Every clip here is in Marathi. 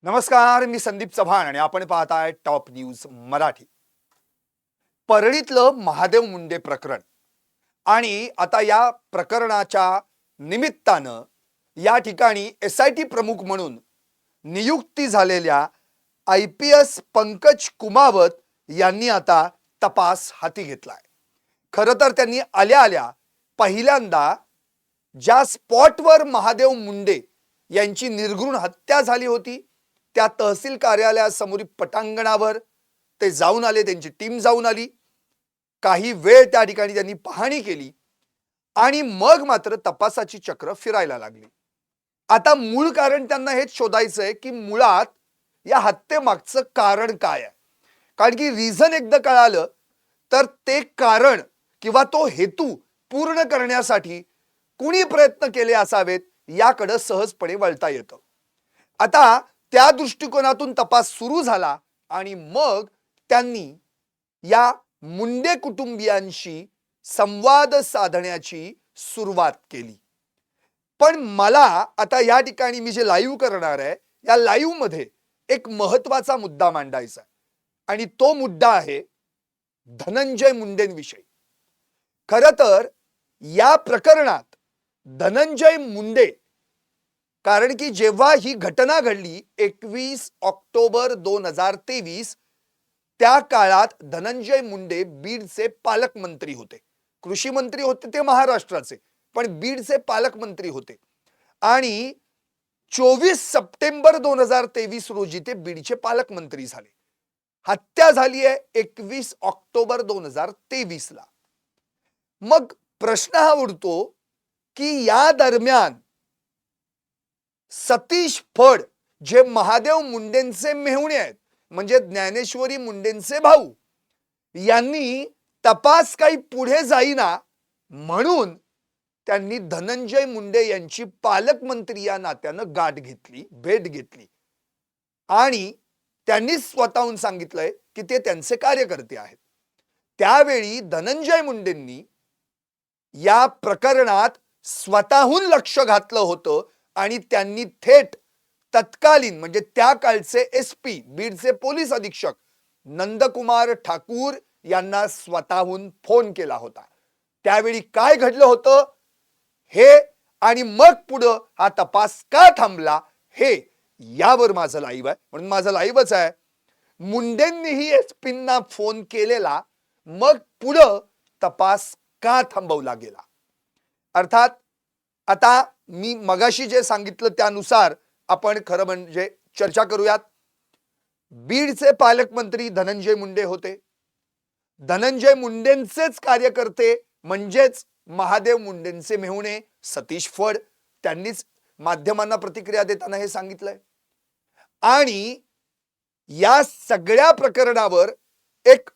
नमस्कार, मी संदीप चव्हाण आणि आपण पाहताय टॉप न्यूज मराठी. परळीतलं महादेव मुंडे प्रकरण आणि आता या प्रकरणाच्या निमित्तानं या ठिकाणी SIT प्रमुख म्हणून नियुक्ती झालेल्या IPS पंकज कुमावत यांनी आता तपास हाती घेतलाय. खरं तर त्यांनी आल्या आल्या पहिल्यांदा ज्या स्पॉटवर महादेव मुंडे यांची निर्घृण हत्या झाली होती त्या तहसील कार्यालयासमोरील पटांगणावर ते जाऊन आले, त्यांची टीम जाऊन आली. काही वेळ त्या ठिकाणी त्यांनी पाहणी केली आणि मग मात्र तपासाची चक्र फिरायला लागली. आता मूळ कारण त्यांना हेच शोधायचं आहे की मुळात या हत्येमागचं कारण काय आहे. कारण की रिझन एकदा कळालं तर ते कारण किंवा तो हेतू पूर्ण करण्यासाठी कुणी प्रयत्न केले असावेत याकडे सहजपणे वळता येतं. आता त्या दृष्टिकोनातून तपास सुरू झाला आणि मग त्यांनी या मुंडे कुटुंबियांशी संवाद साधण्याची सुरुवात केली. पण मला आता या ठिकाणी मी जे लाईव्ह करणार आहे या लाईव्ह मध्ये एक महत्त्वाचा मुद्दा मांडायचा आहे आणि तो मुद्दा आहे धनंजय मुंडेंविषयी. खरं तर या प्रकरणात धनंजय मुंडे, कारण की जेव्हा ही घटना घडली 21 ऑक्टोबर 2023 त्या काळात धनंजय मुंडे बीडचे पालकमंत्री होते. कृषी मंत्री होते ते महाराष्ट्राचे, पण बीडचे पालकमंत्री होते आणि 24 सप्टेंबर 2023 रोजी ते बीडचे पालकमंत्री झाले. हत्या झाली आहे 21 ऑक्टोबर 2023 ला. मग प्रश्न हा उठतो की या दरम्यान सतीश फड जे महादेव मुंडेंचे मेहुणे आहेत, म्हणजे ज्ञानेश्वरी मुंडेंचे भाऊ, यांनी तपास काही पुढे जाईना म्हणून त्यांनी धनंजय मुंडे यांची पालकमंत्री या नात्यानं गाठ घेतली, भेट घेतली आणि त्यांनी स्वतःहून सांगितलंय की ते त्यांचे कार्यकर्ते आहेत. त्यावेळी धनंजय मुंडेंनी या प्रकरणात स्वतःहून लक्ष घातलं होतं आणि त्यांनी थेट तत्कालीन म्हणजे त्या काळचे SP बीडचे पोलीस अधीक्षक नंदकुमार ठाकूर यांना स्वतःहून फोन केला होता. त्यावेळी काय घडलं होतं हे आणि मग पुढे हा तपास का थांबला हे यावर माझं लाईव्ह आहे, म्हणून माझं लाईव्हच आहे. मुंडेंनीही SPंना फोन केलेला, मग पुढे तपास का थांबवला गेला. अर्थात आता मी मगाशी जे सांगितलं त्यानुसार आपण खरं म्हणजे चर्चा करूयात. बीडचे पालकमंत्री धनंजय मुंडे होते. धनंजय मुंडेंचेच कार्यकर्ते म्हणजेच महादेव मुंडेंचे मेहुणे सतीश फड, त्यांनीच माध्यमांना प्रतिक्रिया देताना हे सांगितलंय. आणि या सगळ्या प्रकरणावर एक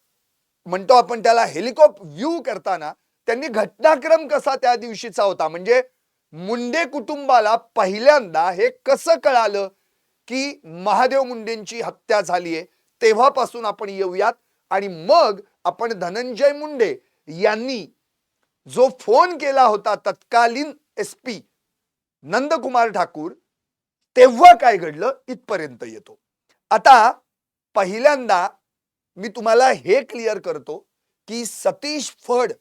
म्हणतो आपण त्याला हेलिकॉप्टर व्ह्यू करताना त्यांनी घटनाक्रम कसा त्या दिवशीचा होता, म्हणजे मुंडे कुटुंबाला पहिल्यांदा हे कसं कळालं की महादेव मुंडेंची हत्या झालीये, तेव्हापासून आपण येऊयात आणि मग आपण धनंजय मुंडे यांनी जो फोन केला होता तत्कालीन SP नंदकुमार ठाकूर, तेव्हा काय घडलं इथपर्यंत येतो. आता पहिल्यांदा मी तुम्हाला हे क्लिअर करतो की सतीश फड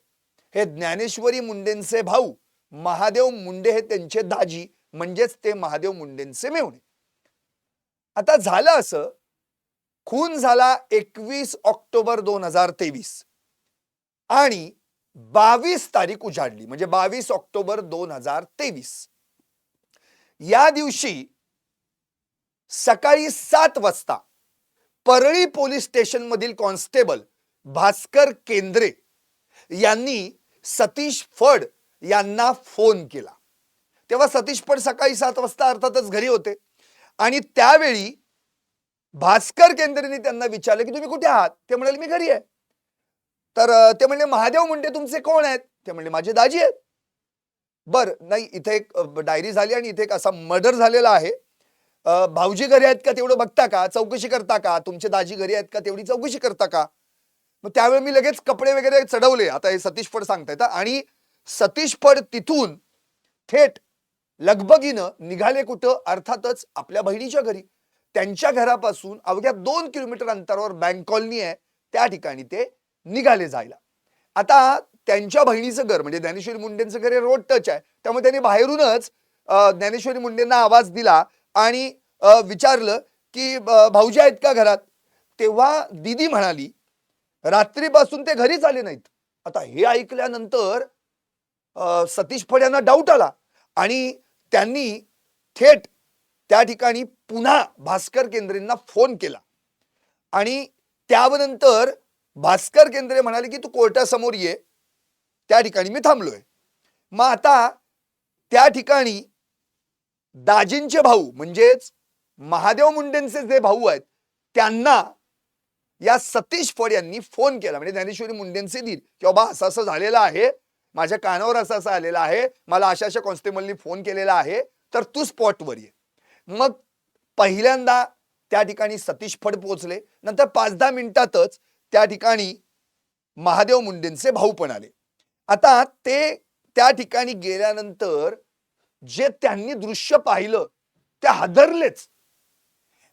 हे ज्ञानेश्वरी मुंडेंचे भाऊ, महादेव मुंडे हे त्यांचे दाजी, म्हणजेच ते महादेव मुंडेंचे मेहुणे. आता झालं असं, खून झाला 21 ऑक्टोबर 2023 आणि 22 तारीख उजाडली, म्हणजे 22 ऑक्टोबर 2023 या दिवशी सकाळी 7 वाजता परळी पोलीस स्टेशन मधील कॉन्स्टेबल भास्कर केंद्रे यांनी सतीश फड यांना फोन केला. तेव्हा सतीश फड सकाळी 7 वाजता अर्थातच घरी होते आणि त्यावेळी भास्कर केंद्रेंनी त्यांना विचारलं की तुम्ही कुठे आहात. ते म्हणाले मी घरी आहे. तर ते म्हणले महादेव मुंडे तुमचे कोण आहेत. ते म्हणले माझे दाजी आहेत. बर नाही, इथे एक डायरी झाली आणि इथे एक असा मर्डर झालेला आहे, भाऊजी घरी आहेत का तेवढं बघता का, चौकशी करता का, तुमचे दाजी घरी आहेत का तेवढी चौकशी करता का. मग त्यावेळी मी लगेच कपडे वगैरे चढवले. आता हे सतीश फड सांगतायत आणि सतीश फड तिथून थेट लगबगीनं निघाले कुठं, अर्थातच आपल्या बहिणीच्या घरी. त्यांच्या घरापासून अवघ्या 2 किलोमीटर अंतरावर बँक कॉलनी आहे, त्या ठिकाणी ते निघाले जायला. आता त्यांच्या बहिणीचं घर म्हणजे ज्ञानेश्वरी मुंडेंचं घर हे रोड टच आहे, त्यामुळे त्यांनी बाहेरूनच ज्ञानेश्वरी मुंडेंना आवाज दिला आणि विचारलं की भाऊजी आहेत का घरात? तेव्हा दीदी म्हणाली रात्रीपासून ते घरीच आले नाहीत. आता हे ऐकल्यानंतर सतीश फड यांना डाऊट आला आणि त्यांनी थेट त्या ठिकाणी पुन्हा भास्कर केंद्रेंना फोन केला आणि त्यानंतर भास्कर केंद्रे म्हणाले की तू कोर्टासमोर ये, त्या ठिकाणी मी थांबलोय. मग आता त्या ठिकाणी दाजींचे भाऊ म्हणजेच महादेव मुंडेंचे जे भाऊ आहेत त्यांना या सतीश फड यांनी फोन केला, म्हणजे ज्ञानेश्वरी मुंडेंचे दीर, की बाबा असं असं झालेलं आहे, माझ्या कानावर असं असं आलेलं आहे, मला अशा अशा कॉन्स्टेबलनी फोन केलेला आहे, तर तू स्पॉटवर ये. मग पहिल्यांदा त्या ठिकाणी सतीश फड पोहोचले, नंतर 5-10 मिनिटातच त्या ठिकाणी महादेव मुंडेंचे भाऊ पण आले. आता ते त्या ठिकाणी गेल्यानंतर जे त्यांनी दृश्य पाहिलं ते हादरलेच.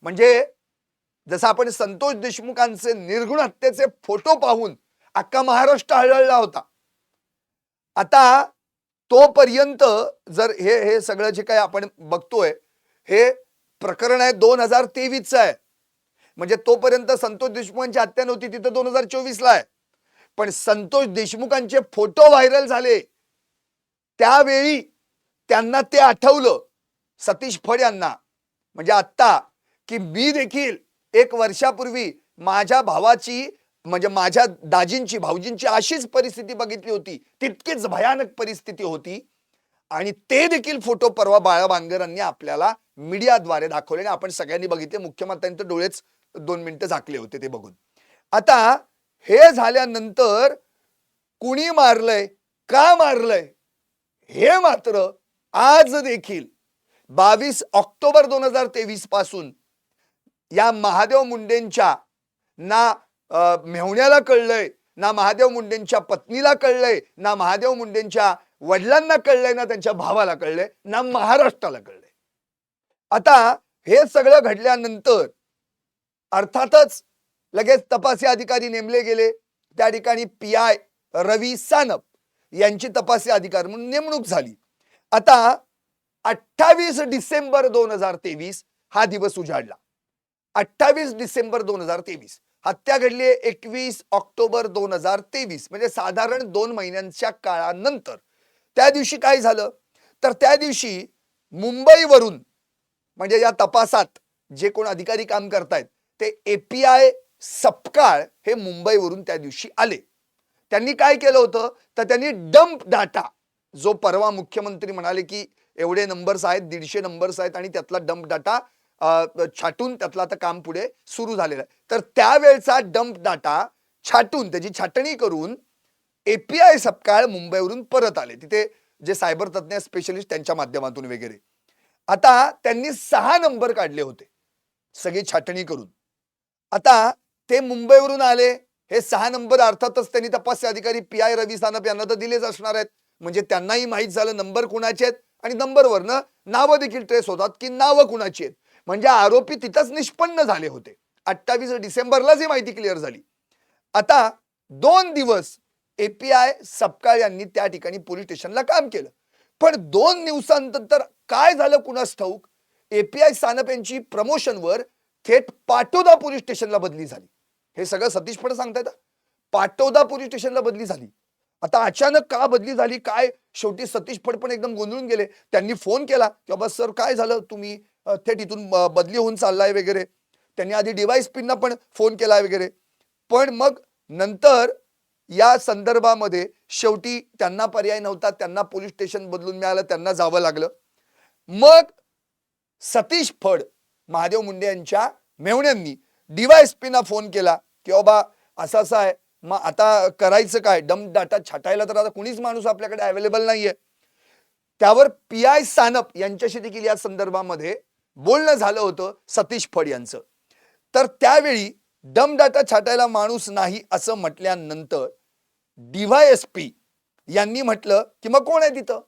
म्हणजे जसं आपण संतोष देशमुखांचे निर्गुण हत्येचे फोटो पाहून अख्खा महाराष्ट्र हळहळला होता. आता तोपर्यंत जर हे सगळं जे काही आपण बघतोय हे प्रकरण आहे 2023 आहे, म्हणजे तोपर्यंत संतोष देशमुखांची हत्या नव्हती, तिथं 2024 ला आहे. पण संतोष देशमुखांचे फोटो व्हायरल झाले त्यावेळी त्यांना ते आठवलं सतीश फड यांना, म्हणजे आत्ता की मी देखील 1 वर्षापूर्वी माझ्या भावाची म्हणजे माझ्या दाजींची भाऊजींची अशीच परिस्थिती बघितली होती, तितकीच भयानक परिस्थिती होती आणि ते देखील फोटो परवा बाळा बांगरांनी आपल्याला मीडियाद्वारे दाखवले आणि आपण सगळ्यांनी बघितले. मुख्यमंत्र्यांचे डोळेच 2 मिनिटं झाकले होते ते बघून. आता हे झाल्यानंतर कुणी मारलंय, का मारलंय, हे मात्र आज देखील 22 ऑक्टोबर 2023 पासून या महादेव मुंडेंच्या ना मेहुण्याला कळलंय, ना महादेव मुंडेंच्या पत्नीला कळलंय, ना महादेव मुंडेंच्या वडिलांना कळलंय, ना त्यांच्या भावाला कळलंय, ना महाराष्ट्राला कळलंय. आता हे सगळं घडल्यानंतर अर्थातच लगेच तपासी अधिकारी नेमले गेले. त्या ठिकाणी PI रवी सानप यांची तपासी अधिकारी म्हणून नेमणूक झाली. आता 28 डिसेंबर 2023 हा दिवस उजाडला. 28 डिसेंबर 2023 हत्या घडली 21 ऑक्टोबर 2023, म्हणजे साधारण 2 महिन्यांच्या काळानंतर. त्या दिवशी काय झालं तर त्या दिवशी मुंबईवरून म्हणजे या तपासात जे कोण अधिकारी काम करतायत ते API सपकाळ हे मुंबईवरून त्या दिवशी आले. त्यांनी काय केलं होतं तर त्यांनी डंप डाटा, जो परवा मुख्यमंत्री म्हणाले की एवढे नंबर्स आहेत, 150 नंबर्स आहेत आणि त्यातला डंप डाटा छाटून त्यातला आता काम पुढे सुरू झालेलं आहे, तर त्यावेळचा डंप डाटा छाटून त्याची छाटणी करून API सपकाळ मुंबईवरून परत आले, तिथे जे सायबर तज्ञ स्पेशलिस्ट त्यांच्या माध्यमातून वगैरे. आता त्यांनी 6 नंबर काढले होते सगळी छाटणी करून. आता ते मुंबईवरून आले, हे 6 नंबर अर्थातच त्यांनी तपासी अधिकारी PI रवी सानप यांना तर दिलेच असणार आहेत, म्हणजे त्यांनाही माहीत झालं नंबर कुणाचे आहेत आणि नंबरवरनं नावं देखील ट्रेस होतात की नावं कुणाची आहेत, म्हणजे आरोपी तिथंच निष्पन्न झाले होते. 28 डिसेंबरलाच ही माहिती क्लिअर झाली. आता 2 दिवस API सपकाळ यांनी त्या ठिकाणी पोलीस स्टेशनला काम केलं, पण 2 दिवसांनंतर काय झालं कुणास ठाऊक, API सानप यांची प्रमोशनवर थेट पाटोदा पोलीस स्टेशनला बदली झाली. हे सगळं सतीश फड सांगतायत. पाटोदा पोलीस स्टेशनला बदली झाली. आता अचानक का बदली झाली काय, शेवटी सतीश फड पण एकदम गोंधळून गेले. त्यांनी फोन केला की बाबा सर काय झालं, तुम्ही थेट इथून बदली होऊन चाललाय वगैरे. त्यांनी आधी DYSPना पण फोन केला वगैरे, पण मग नंतर या संदर्भामध्ये शेवटी त्यांना पर्याय नव्हता, त्यांना पोलीस स्टेशन बदलून मिळालं, त्यांना जावं लागलं. मग सतीश फड महादेव मुंडे यांच्या मेहुण्यांनी DYSPना फोन केला की बाबा असं असं आहे, मग आता करायचं काय, डंप डाटा छाटायला तर आता कुणीच माणूस आपल्याकडे अवेलेबल नाहीये. त्यावर PI सानप यांच्याशी देखील या संदर्भामध्ये बोलणं झालं होतं सतीश फड यांचं. तर त्यावेळी डंप डाटा छाटायला माणूस नाही असं म्हटल्यानंतर DYSP यांनी म्हटलं की मग कोण आहे तिथं.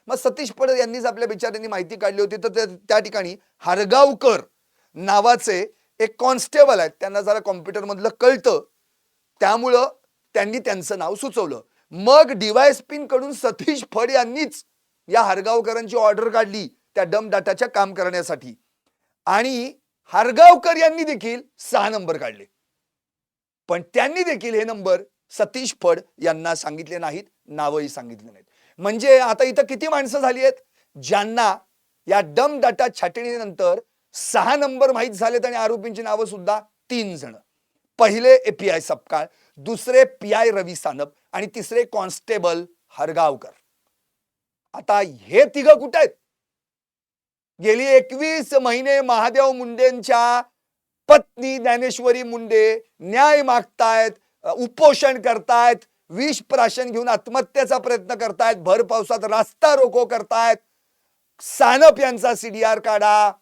मग सतीश फड यांनीच आपल्या बिचाऱ्यांनी माहिती काढली होती, तर त्या ठिकाणी हरगावकर नावाचे एक कॉन्स्टेबल आहेत, त्यांना जरा कॉम्प्युटर मधलं कळतं, त्यामुळं त्यांनी त्यांचं नाव सुचवलं. मग DYSP कडून सतीश फड यांनीच या हरगावकरांची ऑर्डर काढली त्या डम डाटाच्या काम करण्यासाठी, आणि हरगावकर यांनी देखील 6 नंबर काढले. पण त्यांनी देखील हे नंबर सतीश फड यांना सांगितले नाहीत, नावही सांगितले नाहीत. म्हणजे आता इथं किती माणसं झाली आहेत ज्यांना या डम डाटा छाटणीनंतर 6 नंबर माहीत झालेत, आणि आरोपींची नावं सुद्धा 3 जण. पहिले API सपकाळ, दुसरे PI रवी सानप आणि तिसरे कॉन्स्टेबल हरगावकर. आता हे तिघं कुठे आहेत? गेली 21 महिने महादेव मुंडेंच्या पत्नी ज्ञानेश्वरी मुंडे न्याय मागतायत, उपोषण करतायत, विष प्राशन घेऊन आत्महत्येचा प्रयत्न करतायत, भर पावसात रास्ता रोको करतायत. सानप यांचा CDR काढा,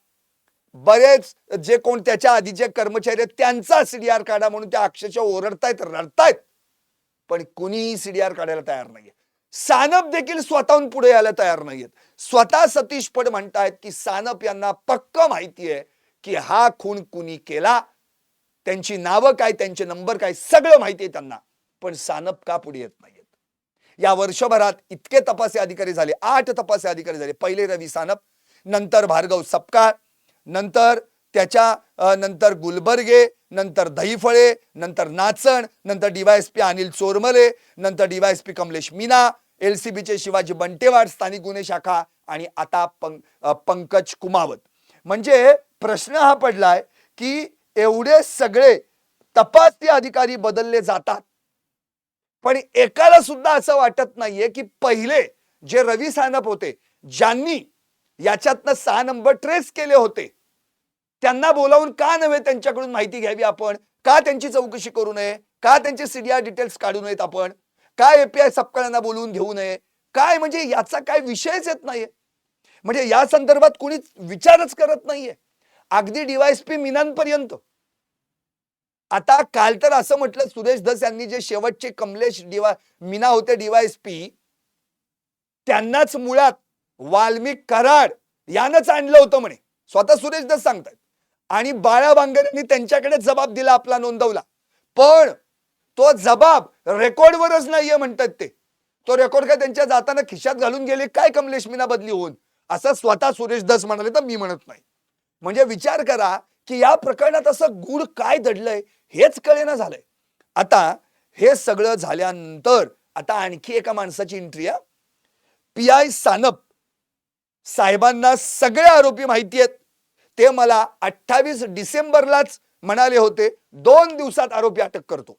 बरेच जे कोण त्याच्या आधीचे कर्मचारी आहेत त्यांचा CDR काढा म्हणून त्या अक्षरशः ओरडतायत, रडतायत, पण कुणीही CDR काढायला तयार नाहीये. सानप देखील स्वतःहून पुढे यायला तयार नाहीयेत. स्वतः सतीश फड म्हणतायत की सानप यांना पक्क माहिती आहे की हा खून कुणी केला, त्यांची नावं काय, त्यांचे नंबर काय, सगळं माहिती आहे त्यांना, पण सानप का पुढे येत नाहीयेत? या वर्षभरात इतके तपासी अधिकारी झाले, 8 तपासी अधिकारी झाले. पहिले रवी सानप, नंतर भार्गव सपकाळ, नंतर त्याच्या नंतर गुलबर्गे, नंतर दहीफळे, नंतर नाचण, नंतर DYSP अनिल चोरमले, नंतर DYSP कमलेश मीना, LCBचे शिवाजी बंटेवाड स्थानिक गुन्हे शाखा, आणि आता पंकज कुमावत. म्हणजे प्रश्न हा पडलाय की एवढे सगळे तपासी अधिकारी बदलले जातात, पण एकाला सुद्धा असं वाटत नाहीये की पहिले जे रवी सानप होते, ज्यांनी याच्यातनं 6 नंबर ट्रेस केले होते, त्यांना बोलावून का नव्हे त्यांच्याकडून माहिती घ्यावी आपण? का त्यांची चौकशी करू नये? का त्यांचे CDR डिटेल्स काढू नयेत आपण? काय API सपकाळांना बोलवून घेऊ नये? काय म्हणजे याचा काय विषयच येत नाहीये. म्हणजे या संदर्भात कोणीच विचारच करत नाहीये, अगदी DYSP मीनांपर्यंत. आता काल तर असं म्हटलं सुरेश धस यांनी, जे शेवटचे कमलेश मीना होते DYSP, त्यांनाच मुळात वाल्मिक कराड यानंच आणलं होतं म्हणे, स्वतः सुरेश धस सांगतात. आणि बाळा बांगर यांनी त्यांच्याकडे जबाब दिला, आपला नोंदवला, पण तो जबाब रेकॉर्डवरच नाहीये म्हणतात ते. तो रेकॉर्ड काय त्यांच्या जाताना खिशात घालून गेले काय कमलेश मीना बदली होऊन, असं स्वतः सुरेश धस म्हणाले, तर मी म्हणत नाही. म्हणजे विचार करा की या प्रकरणात असं गुढ काय दडलंय हेच कळेना झालंय. आता हे सगळं झाल्यानंतर आता आणखी एका माणसाची एंट्री आहे. PI सानप साहेबांना सगळे आरोपी माहिती आहेत. ते मला 28 डिसेंबरलाच म्हणाले होते 2 दिवसात आरोपी अटक करतो.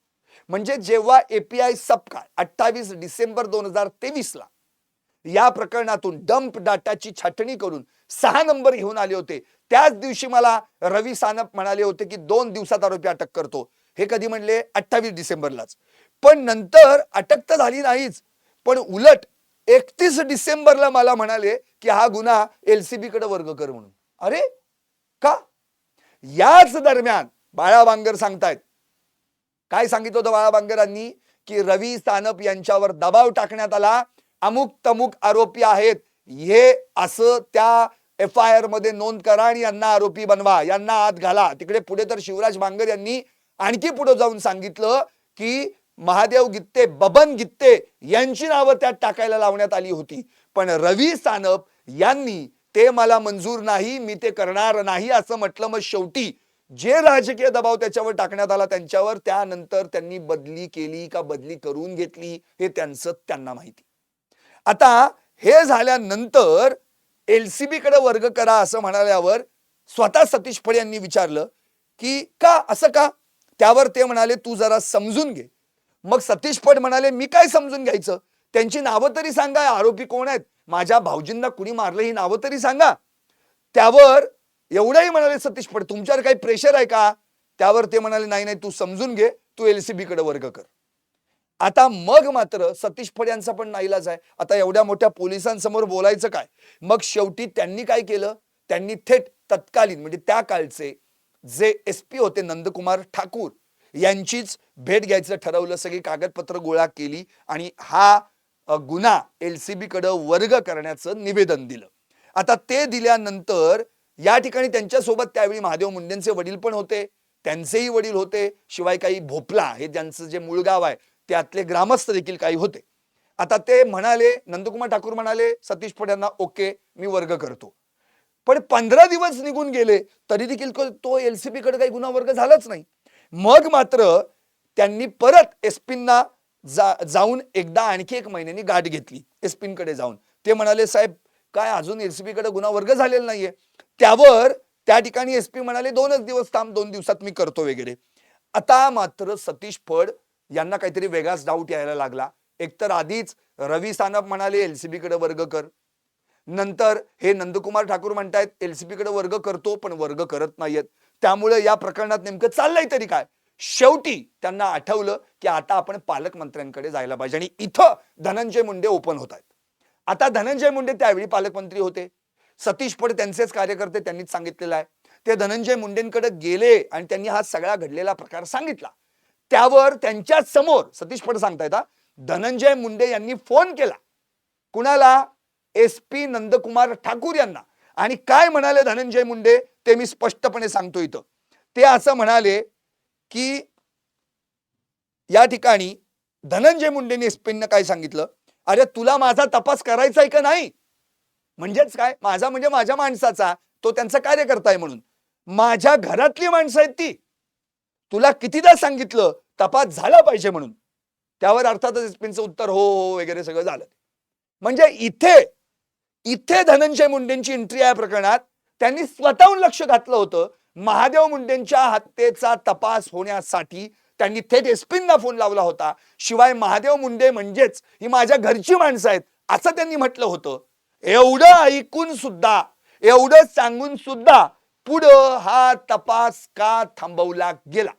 म्हणजे जेव्हा API सपकाळ 28 डिसेंबर 2023 ला या प्रकरणातून डंप डाटाची छाटणी करून 6 नंबर घेऊन आले होते, त्याच दिवशी मला रवी सानप म्हणाले होते की 2 दिवसात आरोपी अटक करतो. हे कधी म्हणले? 28 डिसेंबरलाच. पण नंतर अटक तर झाली नाहीच, पण उलट 31 डिसेंबरला मला म्हणाले की हा गुन्हा LCB कडे वर्ग कर म्हणून. अरे का? याच दरम्यान बाळा बांगर सांगतायत, काय सांगितलं होतं बाळा बांगरांनी, की रवी सानप यांच्यावर दबाव टाकण्यात आला, अमुक तमुक आरोपी आहेत, हे असं त्या FIR मध्ये नोंद करा आणि यांना आरोपी बनवा, यांना आत घाला. तिकडे पुढे तर शिवराज बांगर यांनी आणखी पुढे जाऊन सांगितलं की महादेव गित्ते, बबन गित्ते यांची नावं त्यात टाकायला लावण्यात आली होती, पण रवी सानप यांनी ते मला मंजूर नाही, मी ते करणार नाही असं म्हटलं. मग शेवटी जे राजकीय दबाव त्याच्यावर टाकण्यात आला त्यांच्यावर, त्यानंतर त्यांनी बदली केली का बदली करून घेतली हे त्यांना माहिती. आता हे झाल्यानंतर LCB कडे वर्ग करा असं म्हणाल्यावर स्वतः सतीश फड यांनी विचारलं की का, असं का? त्यावर ते म्हणाले तू जरा समजून घे. मग सतीश फड म्हणाले मी काय समजून घ्यायचं, त्यांची नावं तरी सांगा, आरोपी कोण आहेत, माझ्या भाऊजींना कुणी मारलं ही नावं तरी सांगा. त्यावर एवढंही म्हणाले सतीश फड, तुमच्यावर काही प्रेशर आहे का? त्यावर ते म्हणाले नाही नाही, तू समजून घे, तू LCB कडे वर्ग कर. आता मग मात्र सतीश फड यांचा पण नाईलाज आहे, आता एवढ्या मोठ्या पोलिसांसमोर बोलायचं काय. मग शेवटी त्यांनी काय केलं, त्यांनी थेट तत्कालीन म्हणजे त्या काळचे जे SP होते नंदकुमार ठाकूर यांचीच भेट घ्यायचं ठरवलं, सगळी कागदपत्र गोळा केली आणि हा गुन्हा LCB कडे वर्ग करण्याचं निवेदन दिलं. आता ते दिल्यानंतर या ठिकाणी त्यांच्यासोबत त्यावेळी महादेव मुंडेंचे वडील पण होते, त्यांचेही वडील होते, शिवाय काही भोपला हे ज्यांचं जे मूळ गाव आहे त्यातले ग्रामस्थ देखील काही होते. आता ते म्हणाले, नंदकुमार ठाकूर म्हणाले सतीश फड यांना, ओके मी वर्ग करतो. पण 15 दिवस निघून गेले तरी देखील तो एलसीबी कडे काही गुन्हा वर्ग झालाच नाही. मग मात्र त्यांनी परत एसपींना जाऊन एकदा आणखी 1 महिन्यानी गाठ घेतली एसपींकडे जाऊन. ते म्हणाले, साहेब काय अजून एलसीबी कडे गुन्हा वर्ग झालेला नाहीये. त्यावर त्या ठिकाणी एसपी म्हणाले 2च दिवस थांब, 2 दिवसात मी करतो वगैरे. आता मात्र सतीश फड यांना काहीतरी वेगळाच डाऊट यायला लागला. एकतर आधीच रवी सानप म्हणाले एलसीबी कडे वर्ग कर, नंतर हे नंदकुमार ठाकूर म्हणतायत एलसीबी कडे वर्ग करतो पण वर्ग करत नाहीयेत. त्यामुळे या प्रकरणात नेमकं चाललंय तरी काय. शेवटी त्यांना आठवलं की आता आपण पालकमंत्र्यांकडे जायला पाहिजे आणि इथं धनंजय मुंडे ओपन होत आहेत. आता धनंजय मुंडे त्यावेळी पालकमंत्री होते, सतीश फड त्यांचेच कार्यकर्ते, त्यांनीच सांगितलेलं आहे. ते धनंजय मुंडेंकडे गेले आणि त्यांनी हा सगळा घडलेला प्रकार सांगितला. त्यावर त्यांच्या समोर सतीश फड सांगतायत धनंजय मुंडे यांनी फोन केला. कुणाला? एसपी नंदकुमार ठाकूर यांना. आणि काय म्हणाले धनंजय मुंडे ते मी स्पष्टपणे सांगतो इथं. ते असं म्हणाले की या ठिकाणी धनंजय मुंडेंनी एसपींना काय सांगितलं, अरे तुला माझा तपास करायचा आहे का नाही? म्हणजेच काय, माझा म्हणजे माझ्या माणसाचा, तो त्यांचा कार्यकर्ता आहे म्हणून. माझ्या घरातली माणसं आहेत ती. तुला कितीदा सांगितलं तपास झाला पाहिजे म्हणून. त्यावर अर्थातच एसपींचं उत्तर हो हो वगैरे सगळं झालं. म्हणजे इथे धनंजय मुंडेंची एंट्री या प्रकरणात. त्यांनी स्वतःहून लक्ष घातलं होतं महादेव मुंडेंच्या हत्येचा तपास होण्यासाठी. त्यांनी थेट एसपींना फोन लावला होता. शिवाय महादेव मुंडे म्हणजेच ही माझ्या घरची माणसं आहेत असं त्यांनी म्हटलं होतं. एवढं ऐकून सुद्धा, एवढं सांगून सुद्धा पुढं हा तपास का थांबवला गेला?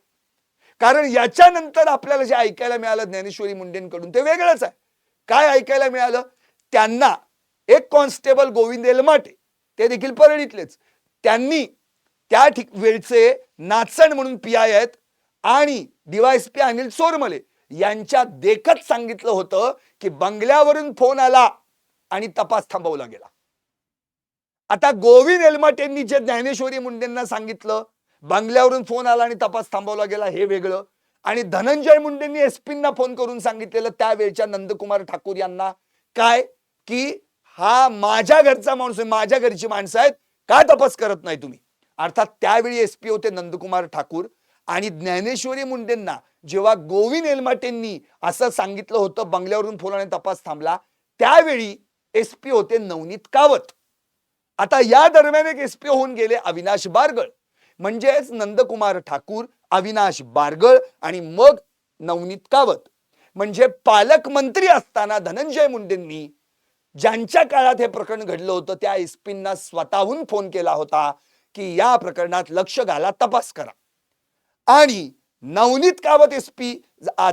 कारण याच्यानंतर आपल्याला जे ऐकायला मिळालं ज्ञानेश्वरी मुंडेंकडून ते वेगळंच आहे. काय ऐकायला मिळालं? त्यांना एक कॉन्स्टेबल गोविंद एलमाटे, ते देखील परळीतलेच, त्यांनी त्या वेळचे नाचण म्हणून पीआय आहेत आणि डीवायएसपी अनिल चोरमले यांच्या देखत सांगितलं होतं की बंगल्यावरून फोन आला आणि तपास थांबवला गेला. आता गोविंद एलमाटेंनी जे ज्ञानेश्वरी मुंडेंना सांगितलं बंगल्यावरून फोन आला आणि तपास थांबवला गेला हे वेगळं, आणि धनंजय मुंडेंनी एसपींना फोन करून सांगितलेलं त्यावेळच्या नंदकुमार ठाकूर यांना काय की हा माझ्या घरचा माणूस आहे, माझ्या घरची माणसं आहेत, काय तपास करत नाही तुम्ही? अर्थात त्यावेळी एसपी होते नंदकुमार ठाकूर. आणि ज्ञानेश्वरी मुंडेंना जेव्हा गोविंद एलमाटेंनी असं सांगितलं होतं बंगल्यावरून फोन आणि तपास थांबला, त्यावेळी एसपी होते नवनीत कावत. आता या दरम्यान एक एसपी होऊन गेले अविनाश बारगळ. म्हणजेच नंदकुमार ठाकूर, अविनाश बारगळ आणि मग नवनीत कावत. म्हणजे पालकमंत्री असताना धनंजय मुंडेंनी ज्यांच्या काळात हे प्रकरण घडलं होतं त्या एसपींना स्वतःहून फोन केला होता की या प्रकरणात लक्ष घाला, तपास करा. आणि नवनीत कावत एसपी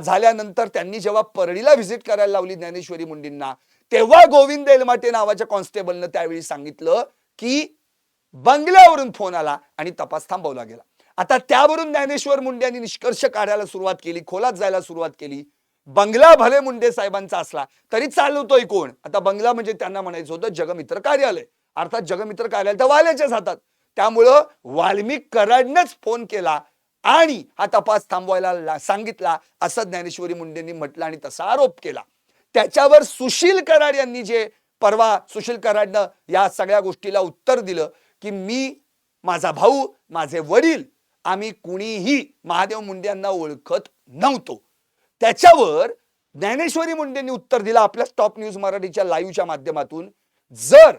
झाल्यानंतर त्यांनी जेव्हा परळीला व्हिजिट करायला लावली ज्ञानेश्वरी मुंडेंना, तेव्हा गोविंद एलमाटे नावाच्या कॉन्स्टेबलनं त्यावेळी सांगितलं की बंगल्यावरून फोन आला आणि तपास थांबवला गेला. आता त्यावरून ज्ञानेश्वर मुंडे यांनी निष्कर्ष काढायला सुरुवात केली, खोलात जायला सुरुवात केली. बंगला भले मुंडे साहेबांचा असला तरी चालवतोय कोण? आता बंगला म्हणजे त्यांना म्हणायचं होतं जगमित्र कार्यालय, अर्थात जगमित्र कार्यालय तर वाल्याच्याच हातात. त्यामुळं वाल्मिक कराडनंच फोन केला आणि हा तपास थांबवायला सांगितला असं ज्ञानेश्वरी मुंडेंनी म्हटलं आणि तसा आरोप केला. त्याच्यावर सुशील कराड यांनी जे परवा सुशील कराडनं या सगळ्या गोष्टीला उत्तर दिलं की मी, माझा भाऊ, माझे वडील, आम्ही कुणीही महादेव मुंडे यांना ओळखत नव्हतो. त्याच्यावर ज्ञानेश्वरी मुंडेंनी उत्तर दिलं आपल्या स्टॉप न्यूज मराठीच्या लाईव्हच्या माध्यमातून, जर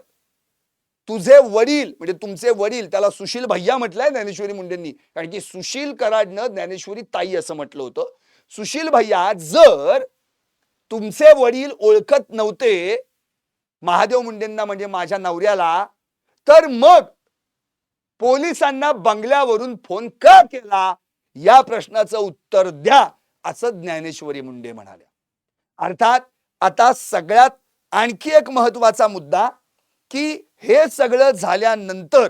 तुझे वडील म्हणजे तुमचे वडील, त्याला सुशील भैया म्हटलंय ज्ञानेश्वरी मुंडेंनी, कारण की सुशील कराडनं ज्ञानेश्वरी ताई असं म्हटलं होतं. सुशील भैया, जर तुमचे वडील ओळखत नव्हते महादेव मुंडेंना म्हणजे माझ्या नवऱ्याला, तर मग पोलिसांना बंगल्यावरून फोन का केला या प्रश्नाचं उत्तर द्या असं ज्ञानेश्वरी मुंडे म्हणाल्या. अर्थात आता सगळ्यात आणखी एक महत्वाचा मुद्दा की हे सगळं झाल्यानंतर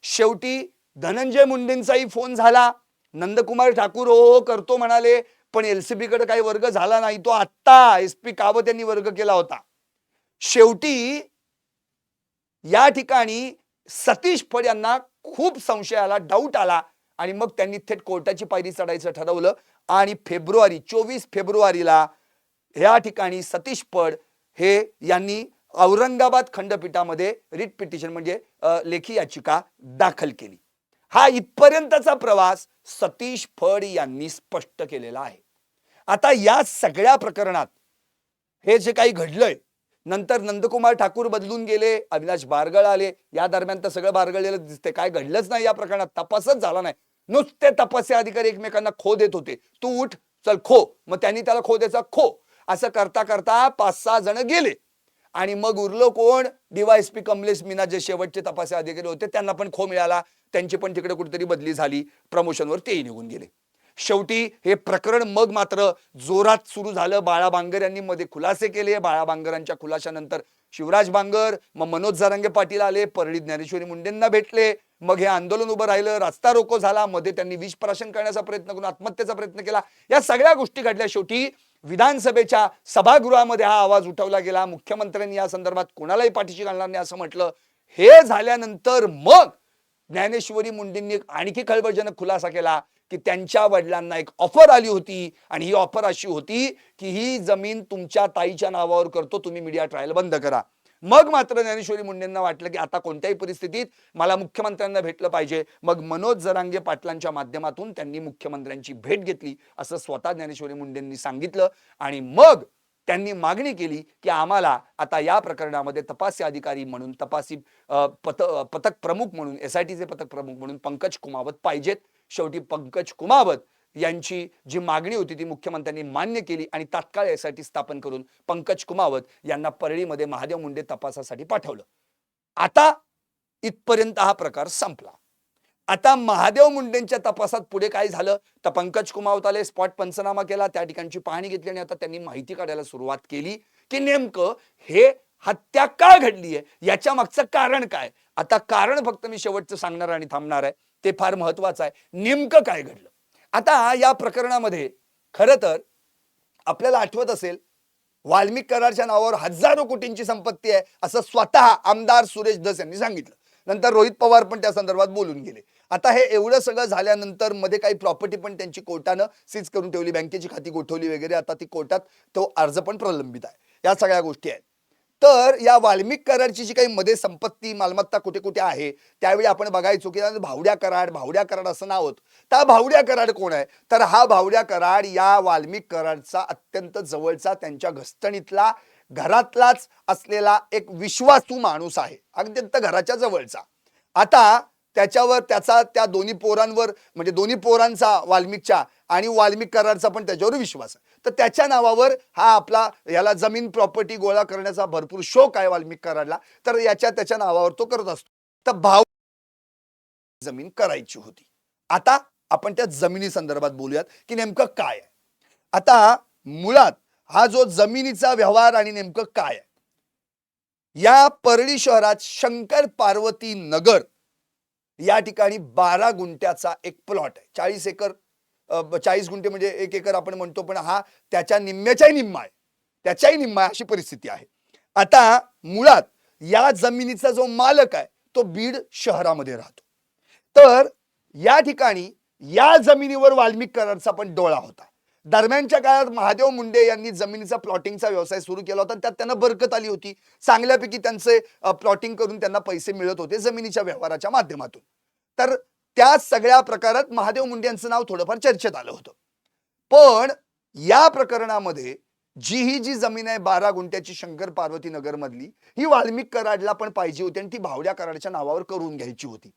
शेवटी धनंजय मुंडेंचाही फोन झाला. नंदकुमार ठाकूर हो करतो म्हणाले, पण एलसीबी कडे काही वर्ग झाला नाही. तो आत्ता एसपी कावत यांनी वर्ग केला होता. शेवटी या ठिकाणी सतीश फड यांना खूप संशय आला, डाऊट आला आणि मग त्यांनी थेट कोर्टाची पायरी चढायचं ठरवलं आणि 24 फेब्रुवारीला या ठिकाणी सतीश फड हे यांनी औरंगाबाद खंडपीठामध्ये रिट पिटिशन म्हणजे लेखी याचिका दाखल केली. हा इथपर्यंतचा प्रवास सतीश फड यांनी स्पष्ट केलेला आहे. आता या सगळ्या प्रकरणात हे जे काही घडलंय, नंतर नंदकुमार ठाकूर बदलून गेले, अविनाश बारगळ आले, या दरम्यान तर सगळं बारगळलेलं दिसते, काय घडलंच नाही या प्रकरणात, तपासच झाला नाही. नुसते तपासी अधिकारी एकमेकांना खो देत होते, तू उठ चल खो, मग त्यांनी त्याला खो द्यायचा खो, असं करता करता 5-6 जण गेले आणि मग उरलो कोण, डीवायएसपी कमलेश मीना जे शेवटचे तपासी अधिकारी होते त्यांना पण खो मिळाला, त्यांची पण तिकडे कुठेतरी बदली झाली, प्रमोशनवर तेही निघून गेले. शेवटी हे प्रकरण मग मात्र जोरात सुरू झालं. बाळा बांगर यांनी मध्ये खुलासे केले. बाळा बांगरांच्या खुलाशानंतर शिवराज बांगर, मग मनोज जरांगे पाटील आले, परळी ज्ञानेश्वरी मुंडेंना भेटले, मग हे आंदोलन उभं राहिलं, रस्ता रोको झाला, मध्ये त्यांनी विषप्राशन करण्याचा प्रयत्न करून आत्महत्येचा प्रयत्न केला. या सगळ्या गोष्टी घडल्या. शेवटी विधानसभेच्या सभागृहामध्ये हा आवाज उठवला गेला. मुख्यमंत्र्यांनी या संदर्भात कोणालाही पाठीशी घालणार नाही असं म्हटलं. हे झाल्यानंतर मग ज्ञानेश्वरी मुंडेंनी आणखी खळबळजनक खुलासा केला की त्यांच्या वडिलांना एक ऑफर आली होती आणि ही ऑफर अशी होती की ही जमीन तुमच्या ताईच्या नावावर करतो, तुम्ही मीडिया ट्रायल बंद करा. मग मात्र ज्ञानेश्वरी मुंडेंना वाटलं की आता कोणत्याही परिस्थितीत मला मुख्यमंत्र्यांना भेटलं पाहिजे. मग मनोज जरांगे पाटलांच्या माध्यमातून त्यांनी मुख्यमंत्र्यांची भेट घेतली असं स्वतः ज्ञानेश्वरी मुंडेंनी सांगितलं आणि मग त्यांनी मागणी केली की आम्हाला आता या प्रकरणामध्ये तपासी अधिकारी म्हणून, तपासी पथक प्रमुख म्हणून, एसआयटीचे पथक प्रमुख म्हणून पंकज कुमावत पाहिजेत. शेवटी पंकज कुमावत यांची जी मागणी होती ती मुख्यमंत्र्यांनी मान्य केली आणि तात्काळ एसआयटी स्थापन करून पंकज कुमावत यांना परळीमध्ये महादेव मुंडे तपासासाठी पाठवलं. आता इथपर्यंत हा प्रकार संपला. आता महादेव मुंडेंच्या तपासात पुढे काय झालं तर पंकज कुमावत आले, स्पॉट पंचनामा केला, त्या ठिकाणची पाहणी घेतली आणि आता त्यांनी माहिती काढायला सुरुवात केली की नेमकं हे हत्या का घडली आहे, याच्या मागचं कारण काय. आता कारण फक्त मी शेवटचं सांगणार आणि थांबणार आहे, ते फार महत्वाचं आहे. नेमकं काय घडलं. आता या प्रकरणामध्ये खरं तर आपल्याला आठवत असेल, वाल्मिक कराडच्या नावावर हजारो कोटींची संपत्ती आहे असं स्वतः आमदार सुरेश धस यांनी सांगितलं. नंतर रोहित पवार पण त्या संदर्भात बोलून गेले. आता हे एवढं सगळं झाल्यानंतर मध्ये काही प्रॉपर्टी पण त्यांची कोर्टानं सीज करून ठेवली, बँकेची खाती गोठवली वगैरे. आता ती कोर्टात तो अर्ज पण प्रलंबित आहे. या सगळ्या गोष्टी आहेत. तर या वाल्मिक कराडची जी काही मध्ये संपत्ती मालमत्ता कुठे कुठे आहे, त्यावेळी आपण बघायचो की भावड्या कराड असं नाव होतं. तर भावड्या कराड कोण आहे तर हा भावड्या कराड या वाल्मिक कराडचा अत्यंत जवळचा, त्यांच्या घस्तणीतला, घरातलाच असलेला एक विश्वासू माणूस आहे, अत्यंत घराच्या जवळचा. आता त्याच्यावर त्याचा त्या दोन्ही पोरांवर म्हणजे दोन्ही पोरांचा वाल्मिकच्या आणि वाल्मिक कराडचा पण त्याच्यावर विश्वास आहे. तर त्याच्या नावावर हा आपला याला जमीन प्रॉपर्टी गोळा करण्याचा भरपूर शौक आहे वाल्मिक कराडला. तर त्याच्या नावावर तो करत असतो. तर भाव जमीन करायची होती. आता आपण त्या जमिनी संदर्भात बोलूयात की नेमकं काय आहे. आता मुळात हा जो जमिनीचा व्यवहार आणि नेमकं काय आहे, या परळी शहरात शंकर पार्वती नगर या ठिकाणी 12 गुंठ्याचा एक प्लॉट आहे. 40 गुंठे म्हणजे 1 एकर आपण म्हणतो, पण हा त्याच्या निम्म्याच्याही निम्मा आहे, त्याच्याही निम्मा अशी परिस्थिती आहे. आता मुळात या जमिनीचा जो मालक आहे तो बीड शहरामध्ये राहतो. तर या ठिकाणी या जमिनीवर वाल्मिक कराडचा पण डोळा होता. दरम्यानच्या काळात महादेव मुंडे यांनी जमिनीचा प्लॉटिंगचा व्यवसाय सुरू केला होता. त्यात त्यांना बरकत आली होती. चांगल्यापैकी त्यांचे प्लॉटिंग करून त्यांना पैसे मिळत होते जमिनीच्या व्यवहाराच्या माध्यमातून. तर त्या सगळ्या प्रकारात महादेव मुंडे यांचं नाव थोडंफार चर्चेत आलं होतं. पण या प्रकरणामध्ये जी जमीन आहे 12 गुंठ्याची शंकर पार्वती नगर मधली, ही वाल्मिक कराडला पण पाहिजे होती आणि ती भावड्या कराडच्या नावावर करून घ्यायची होती.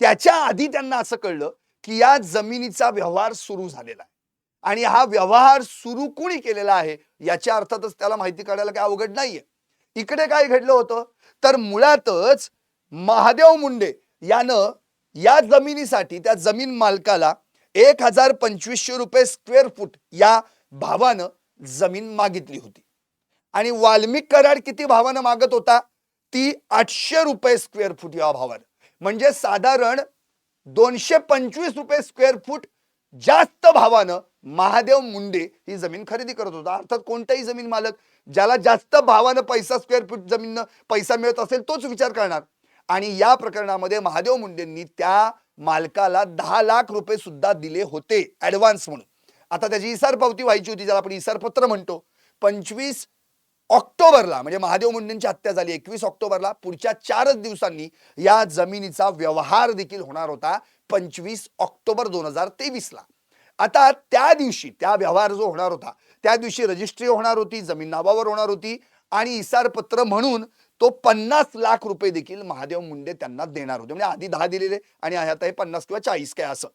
त्याच्या आधी त्यांना असं कळलं की या जमिनीचा व्यवहार सुरू झालेला आहे आणि हा व्यवहार सुरू कोणी केलेला आहे याच्या अर्थातच त्याला माहिती काढायला काही अवघड नाहीये. इकडे काय घडलं होतं तर मुळातच महादेव मुंडे यानं या जमिनीसाठी त्या जमीन मालकाला 1250 रुपये स्क्वेअर फूट या भावानं जमीन मागितली होती आणि वाल्मिक कराड किती भावानं मागत होता, ती 800 रुपये स्क्वेअर फूट या भावानं, म्हणजे साधारण 225 रुपये स्क्वेअर फूट जास्त भावानं महादेव मुंडे ही जमीन खरेदी करत होता. अर्थात कोणताही जमीन मालक ज्याला जास्त भावानं पैसा स्क्वेअर फूट जमीन पैसा मिळत असेल तोच विचार करणार. आणि या प्रकरणामध्ये महादेव मुंडेंनी त्या मालकाला 10 लाख रुपये सुद्धा दिले होते ऍडव्हान्स म्हणून. आता त्याची इसार पावती व्हायची होती, ज्याला आपण इसार पत्र म्हणतो. 25 ऑक्टोबरला म्हणजे महादेव मुंडेंची हत्या झाली 21 ऑक्टोबरला, पुढच्या 4च दिवसांनी या जमिनीचा व्यवहार देखील होणार होता 25 ऑक्टोबर 2023ला. आता त्या दिवशी त्या व्यवहार जो होणार होता त्या दिवशी रजिस्ट्री होणार होती, जमीन नावावर होणार होती आणि इसार पत्र म्हणून तो 50 लाख रुपये देखील महादेव मुंडे त्यांना देणार होते. म्हणजे आधी 10 दिलेले आणि आता हे 50 किंवा 40 काय असं.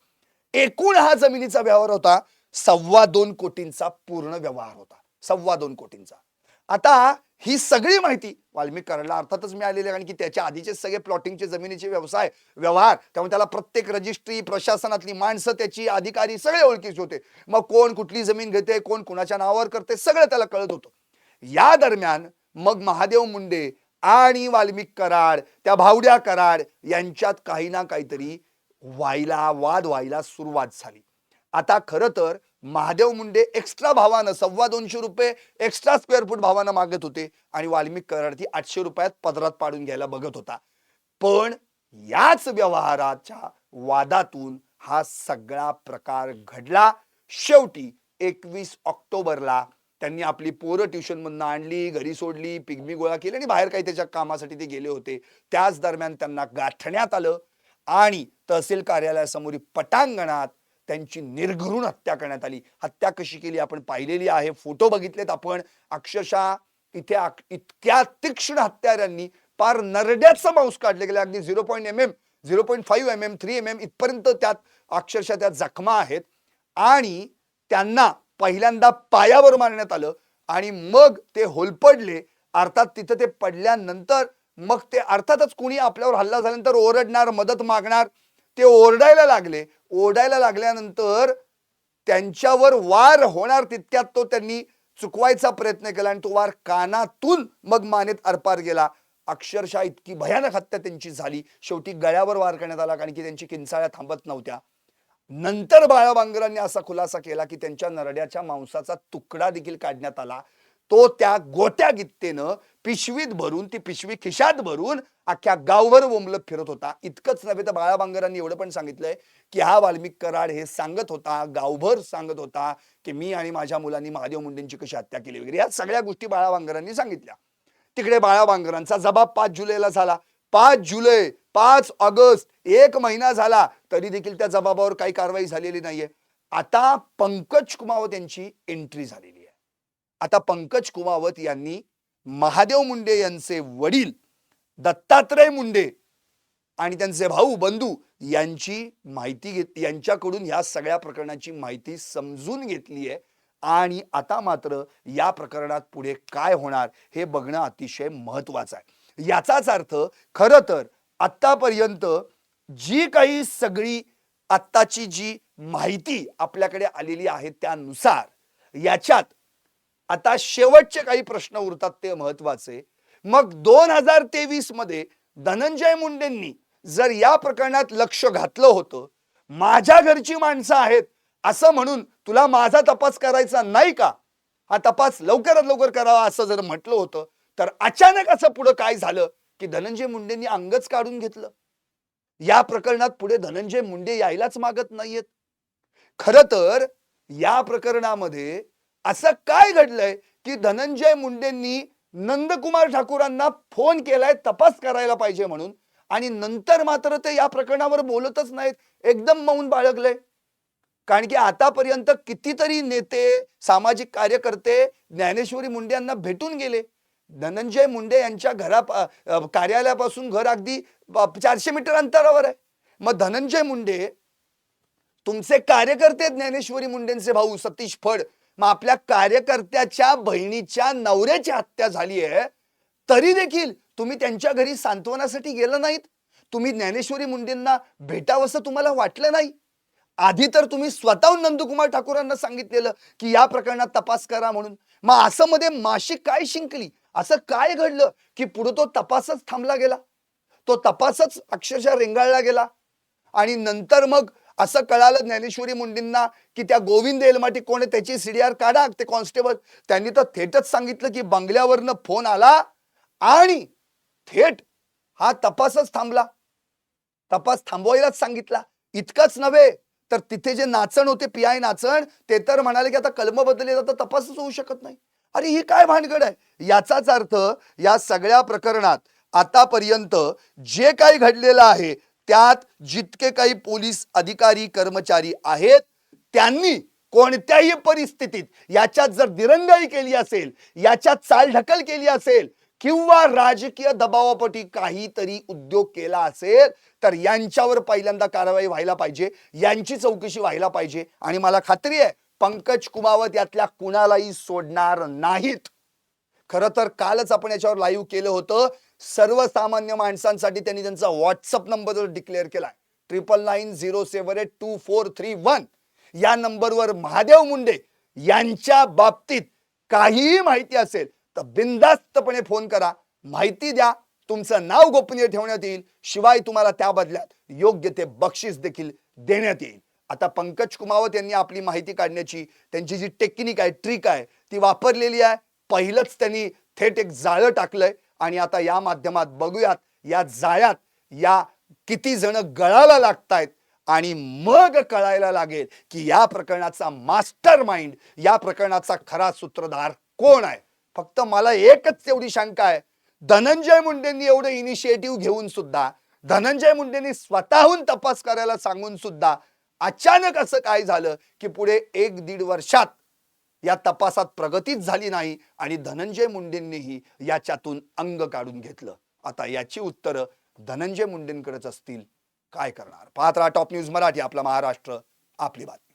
एकूण हा जमिनीचा व्यवहार होता 2.25 कोटींचा पूर्ण व्यवहार होता, 2.25 कोटींचा. आता ही सगळी माहिती वाल्मिक कराडला अर्थातच मिळालेली आहे, कारण की त्याच्या आधीचे सगळे प्लॉटिंगचे जमिनीचे व्यवहार, त्यामुळे त्याला प्रत्येक रजिस्ट्री, प्रशासनातली माणसं, त्याची अधिकारी सगळे ओळखीचे होते. मग कोण कुठली जमीन घेते, कोण कुणाच्या नावावर करते, सगळं त्याला कळत होतं. या दरम्यान मग महादेव मुंडे आणि वाल्मिक कराड, त्या भावड्या कराड यांच्यात काही ना काहीतरी वाद व्हायला सुरुवात झाली. आता खरं तर महादेव मुंडे एक्स्ट्रा भावानं 250 रुपये एक्स्ट्रा स्क्वेअर फूट भावानं मागत होते आणि वाल्मिक कराड ती 800 रुपयात पदरात पाडून घ्यायला बघत होता. पण याच व्यवहाराच्या वादातून हा सगळा प्रकार घडला. शेवटी 21 ऑक्टोबरला त्यांनी आपली पोरं ट्युशन मधून आणली, घरी सोडली, पिगमी गोळा केली आणि बाहेर काही त्याच्या कामासाठी ते गेले होते. त्याच दरम्यान त्यांना गाठण्यात आलं आणि तहसील कार्यालयासमोर पटांगणात त्यांची निर्घृण हत्या करण्यात आली. हत्या कशी केली आपण पाहिलेली आहे, फोटो बघितलेत आपण. अक्षरशः इथे इतक्या तीक्ष्ण हत्यारांनी पार नरड्याचं मांस काढले गेले. अगदी 0.5 mm 3 mm इथपर्यंत त्यात अक्षरशः त्या जखमा आहेत. आणि त्यांना पहिल्यांदा पायावर मारण्यात आलं आणि मग ते होलपडले. अर्थात तिथं ते पडल्यानंतर मग ते अर्थातच कुणी आपल्यावर हल्ला झाल्यानंतर ओरडणार, मदत मागणार. ते ओरडायला लागल्यानंतर त्यांच्यावर वार होणार तितक्यात तो त्यांनी चुकवायचा प्रयत्न केला आणि तो वार कानातून मग मानेत आरपार गेला. अक्षरशः इतकी भयानक हत्या त्यांची झाली. शेवटी गळ्यावर वार करण्यात आला, कारण की त्यांची किंचाळ्या थांबत नव्हत्या. नंतर बाळा बांगरांनी असा खुलासा केला की त्यांच्या नरड्याच्या मांसाचा तुकडा देखील काढण्यात आला. तो त्या गोट्या गित्तेनं पिशवीत भरून, ती पिशवी खिशात भरून अख्ख्या गावभर बोंबलत फिरत होता. इतकंच नव्हे तर बाळा बांगरांनी एवढं पण सांगितलंय की हा वाल्मिक कराड हे सांगत होता, गावभर सांगत होता की मी आणि माझ्या मुलांनी महादेव मुंडेंची कशी हत्या केली वगैरे. या सगळ्या गोष्टी बाळा बांगरांनी सांगितल्या. तिकडे बाळा बांगरांचा जबाब 5 जुलैला झाला. 5 जुलै, 5 ऑगस्ट, 1 महिना झाला तरी देखील त्या जबाबावर काही कारवाई झालेली नाहीये. आता पंकज कुमावत यांची एंट्री झालेली आहे. आता पंकज कुमावत यांनी महादेव मुंडे यांचे वडील दत्तात्रय मुंडे आणि त्यांचे भाऊ बंधू यांची माहिती घेतली, यांच्याकडून या सगळ्या प्रकरणाची माहिती समजून घेतली आहे. आणि आता मात्र या प्रकरणात पुढे काय होणार हे बघणं अतिशय महत्वाचं आहे. याचाच अर्थ खरं तर आतापर्यंत जी काही सगळी आत्ताची जी माहिती आपल्याकडे आलेली आहे त्यानुसार याच्यात आता शेवटचे काही प्रश्न उरतात ते महत्वाचे. मग 2023 मध्ये धनंजय मुंडेंनी जर या प्रकरणात लक्ष घातलं होतं, माझ्या घरची माणसं आहेत असं म्हणून तुला माझा तपास करायचा नाही का, हा तपास लवकरात लवकर करावा असं जर म्हटलं होतं, तर अचानक असं पुढे काय झालं की धनंजय मुंडेंनी अंगच काढून घेतलं. या प्रकरणात पुढे धनंजय मुंडे यायलाच मागत नाहीयेत. खरं तर या प्रकरणामध्ये असं काय घडलंय की धनंजय मुंडेंनी नंदकुमार ठाकूरांना फोन केलाय तपास करायला पाहिजे म्हणून, आणि नंतर मात्र ते या प्रकरणावर बोलतच नाहीत, एकदम मौन बाळगले. कारण की आतापर्यंत कितीतरी नेते, सामाजिक कार्यकर्ते ज्ञानेश्वरी मुंडे यांना भेटून गेले. धनंजय मुंडे यांच्या कार्यालयापासून घर अगदी 400 मीटर अंतरावर आहे. मग धनंजय मुंडे तुमचे कार्यकर्ते ज्ञानेश्वरी मुंडेंचे भाऊ सतीश फड, मग आपल्या कार्यकर्त्याच्या बहिणीच्या नवऱ्याची हत्या झाली आहे तरी देखील तुम्ही त्यांच्या घरी सांत्वनासाठी गेला नाहीत. तुम्ही ज्ञानेश्वरी मुंडेंना भेटावंसं तुम्हाला वाटलं नाही. आधी तर तुम्ही स्वतःहून नंदकुमार ठाकूरांना सांगितलेलं की या प्रकरणात तपास करा म्हणून. मग असं मध्ये माशी काय शिंकली, असं काय घडलं की पुढे तो तपासच थांबला गेला, तो तपासच अक्षरशः रेंगाळला गेला. आणि नंतर मग असं कळालं ज्ञानेश्वरी मुंडेंना की त्या गोविंद एलमाटी कोण आहे त्याची सीडीआर काढा. ते कॉन्स्टेबल त्यांनी तर थेटच सांगितलं की बंगल्यावरनं फोन आला आणि थेट हा तपासच थांबला. तपास थांबवायलाच सांगितला. इतकंच नव्हे तर तिथे जे नाचण होते, पी-आय नाचण, ते तर म्हणाले की आता कलम बदलले तर तपासच होऊ शकत नाही. अरे ही काय भानगड आहे? याचाच अर्थ या सगळ्या प्रकरणात आतापर्यंत जे काही घडलेलं आहे त्यात जितके काही पोलीस अधिकारी कर्मचारी आहेत त्यांनी कोणत्याही परिस्थितीत याच्यात जर दिरंगाई केली असेल, याच्यात चालढकल केली असेल किंवा राजकीय दबावापोटी काहीतरी उद्योग केला असेल तर यांच्यावर पहिल्यांदा कारवाई व्हायला पाहिजे, यांची चौकशी व्हायला पाहिजे. आणि मला खात्री आहे पंकज कुमावत यातल्या कुणालाही सोडणार नाहीत. खरं तर कालच आपण याच्यावर लाईव्ह केलं होतं. सर्वसामान्य माणसांसाठी त्यांनी त्यांचा व्हॉट्सअप नंबर डिक्लेअर केलाय 9990782431. या नंबरवर महादेव मुंडे यांच्या बाबतीत काहीही माहिती असेल तर बिनधास्तपणे फोन करा, माहिती द्या. तुमचं नाव गोपनीय ठेवण्यात येईल, शिवाय तुम्हाला त्या बदल्यात योग्य ते बक्षीस देखील देण्यात येईल. आता पंकज कुमावत यांनी आपली माहिती काढण्याची त्यांची जी टेक्निक आहे, ट्रिक आहे, ती वापरलेली आहे. पहिलंच त्यांनी थेट एक जाळं टाकलंय आणि आता या माध्यमात बघूयात या जाळ्यात या किती जण गळाला लागतायत आणि मग कळायला लागेल की या प्रकरणाचा मास्टर माइंड, या प्रकरणाचा खरा सूत्रधार कोण आहे. फक्त मला एकच तेवढी शंका आहे, धनंजय मुंडेंनी एवढं इनिशिएटिव्ह घेऊन सुद्धा, धनंजय मुंडेंनी स्वतःहून तपास करायला सांगून सुद्धा अचानक असं काय झालं की पुढे 1-1.5 वर्षात या तपासात प्रगतीच झाली नाही आणि धनंजय मुंडेंनीही याच्यातून अंग काढून घेतलं. आता याची उत्तरं धनंजय मुंडेंकडेच असतील. काय करणार? पाहत राहा टॉप न्यूज मराठी, आपला महाराष्ट्र, आपली बातमी.